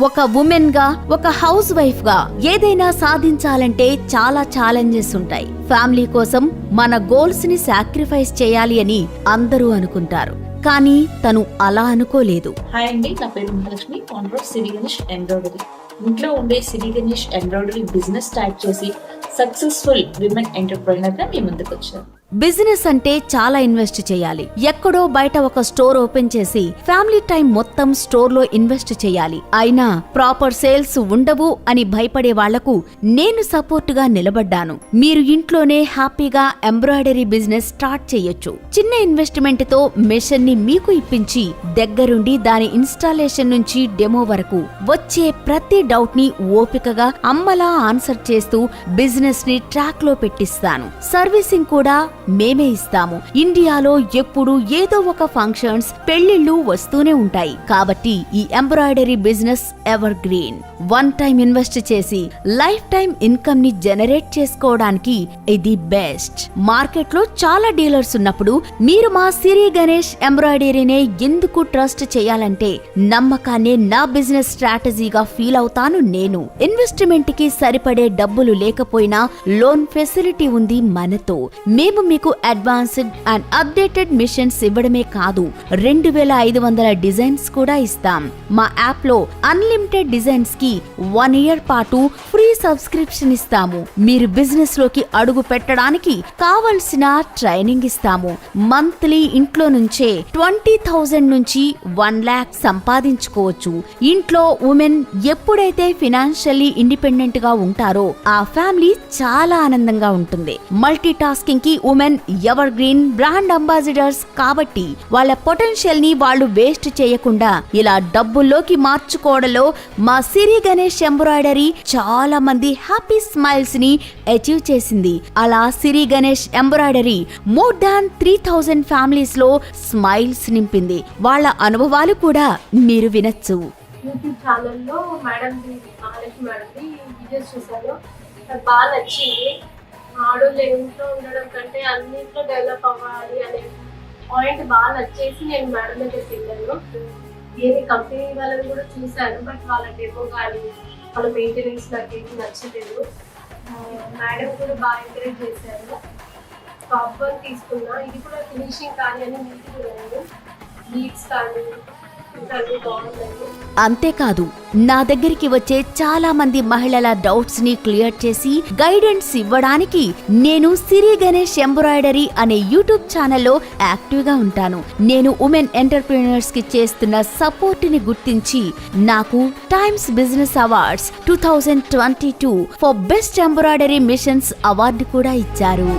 ఒక ఉమెన్ గా, ఒక హౌస్ వైఫ్ గా ఏదైనా సాధించాలంటే చాలా ఛాలెంజెస్ ఉంటాయి. ఫ్యామిలీ కోసం మన గోల్స్ ని సాక్రిఫైస్ చేయాలి అని అందరూ అనుకుంటారు, కానీ తను అలా అనుకోలేదు. హాయ్ అండి, నా పేరు Mahalakshmi, founder of Siri Ganesh embroidery. ఇంట్లో ఉండే సిరి గణేష్ ఎంబ్రాయిడరీ బిజినెస్ స్టార్ట్ చేసి సక్సెస్ఫుల్ విమెన్ ఎంటర్ప్రైనర్ గా మీ ముందుకు వచ్చాను. బిజినెస్ అంటే చాలా ఇన్వెస్ట్ చేయాలి. ఎక్కడో బయట ఒక స్టోర్ ఓపెన్ చేసి ఫ్యామిలీ టైం మొత్తం స్టోర్ లో ఇన్వెస్ట్ చేయాలి. అయినా ప్రాపర్ సేల్స్ ఉండవు అని భయపడే వాళ్లకు నేను సపోర్ట్ గా నిలబడ్డాను. మీరు ఇంట్లోనే హ్యాపీగా ఎంబ్రాయిడరీ బిజినెస్ స్టార్ట్ చేయొచ్చు. చిన్న ఇన్వెస్ట్మెంట్ తో మెషిన్ ని మీకు ఇప్పించి దగ్గరుండి దాని ఇన్స్టాలేషన్ నుంచి డెమో వరకు వచ్చే ప్రతి డౌట్ ని ఓపికగా అమ్మలా ఆన్సర్ చేస్తూ బిజినెస్ ని ట్రాక్ లో పెట్టిస్తాను. సర్వీసింగ్ కూడా మేమే ఇస్తాము. ఇండియాలో ఎప్పుడు ఏదో ఒక ఫంక్షన్స్, పెళ్లిళ్లు వస్తూనే ఉంటాయి. కాబట్టి ఈ embroidery business ever green. One time invest చేసి లైఫ్ టైం ఇన్కమ్ ని జనరేట్ చేసుకోవడానికి ఇది బెస్ట్. మార్కెట్ లో చాలా డీలర్స్ ఉన్నప్పుడు మీరు మా సిరి గణేష్ ఎంబ్రాయిడరీనే ఎందుకు ట్రస్ట్ చేయాలంటే నమ్మకాన్నే నా బిజినెస్ స్ట్రాటజీగా ఫీల్ అవుతాను నేను. ఇన్వెస్ట్మెంట్ కి సరిపడే డబ్బులు లేకపోయినా లోన్ ఫెసిలిటీ ఉంది మనతో. మేము మీకు అడ్వాన్స్డ్ అండ్ అప్డేటెడ్ మిషన్స్ ఇవ్వడమే కాదు, 2500 డిజైన్స్ కూడా ఇస్తాం. మా యాప్ లో అన్లిమిటెడ్ డిజైన్స్ కి 1 ఇయర్ పాటు ఫ్రీ సబ్స్క్రిప్షన్ ఇస్తాము. మీరు బిజినెస్ లోకి అడుగు పెట్టడానికి కావలసిన ట్రైనింగ్ ఇస్తాము. మంత్లీ ఇంట్లో నుంచే 20,000 నుంచి 1 lakh సంపాదించుకోవచ్చు. ఇంట్లో ఉమెన్ ఎప్పుడైతే ఫినాన్షియల్లీ ఇండిపెండెంట్ గా ఉంటారో ఆ ఫ్యామిలీ చాలా ఆనందంగా ఉంటుంది. మల్టీ టాస్కింగ్ కి women ever green brand ambassadors కాబట్టి వాళ్ళ పొటెన్షియల్ ని వాళ్ళు వేస్ట్ చేయకుండా ఇలా డబ్బుల్లోకి మార్చుకోవడంలో మా సిరి గణేష్ ఎంబ్రాయిడరీ చాలా మంది హ్యాపీ స్మైల్స్ ని అచీవ్ చేసింది. అలా Siri Ganesh embroidery more than 3000 families లో స్మైల్స్ నింపింది. వాళ్ళ అనుభవాలు కూడా మీరు వినొచ్చు. యూట్యూబ్ ఛానల్లో మహాలక్ష్మి మేడంది వీడియోస్ చూసాను, నాకు బాగా నచ్చింది. ఆడోళ్ళు ఇంట్లో ఉండడం కంటే అన్నింట్లో డెవలప్ అవ్వాలి అనే పాయింట్ బాగా నచ్చేసి నేను మేడం దగ్గరికి వెళ్ళాను. వేరే కంపెనీ వాళ్ళని కూడా చూశాను, బట్ వాళ్ళ డెమో కానీ వాళ్ళ మెయింటెనెన్స్ నాకేమి నచ్చలేదు. మేడం కూడా బాగా ఎంకరేజ్ చేశారు. టాప్ 1 తీసుకున్నా. ఇది కూడా ఫినిషింగ్ కానీ అని నీట్గా వెళ్ళాను. లీడ్స్ కానీ అంతేకాదు, నా దగ్గరికి వచ్చే చాలా మంది మహిళల డౌట్స్ ని క్లియర్ చేసి గైడెన్స్ ఇవ్వడానికి నేను సిరి గణేష్ ఎంబ్రాయిడరీ అనే యూట్యూబ్ ఛానల్లో యాక్టివ్ గా ఉంటాను. నేను ఉమెన్ ఎంటర్ప్రెన్యూర్స్ కి చేస్తున్న సపోర్ట్ ని గుర్తించి నాకు times business awards 2022 for best embroidery machines award కూడా ఇచ్చారు.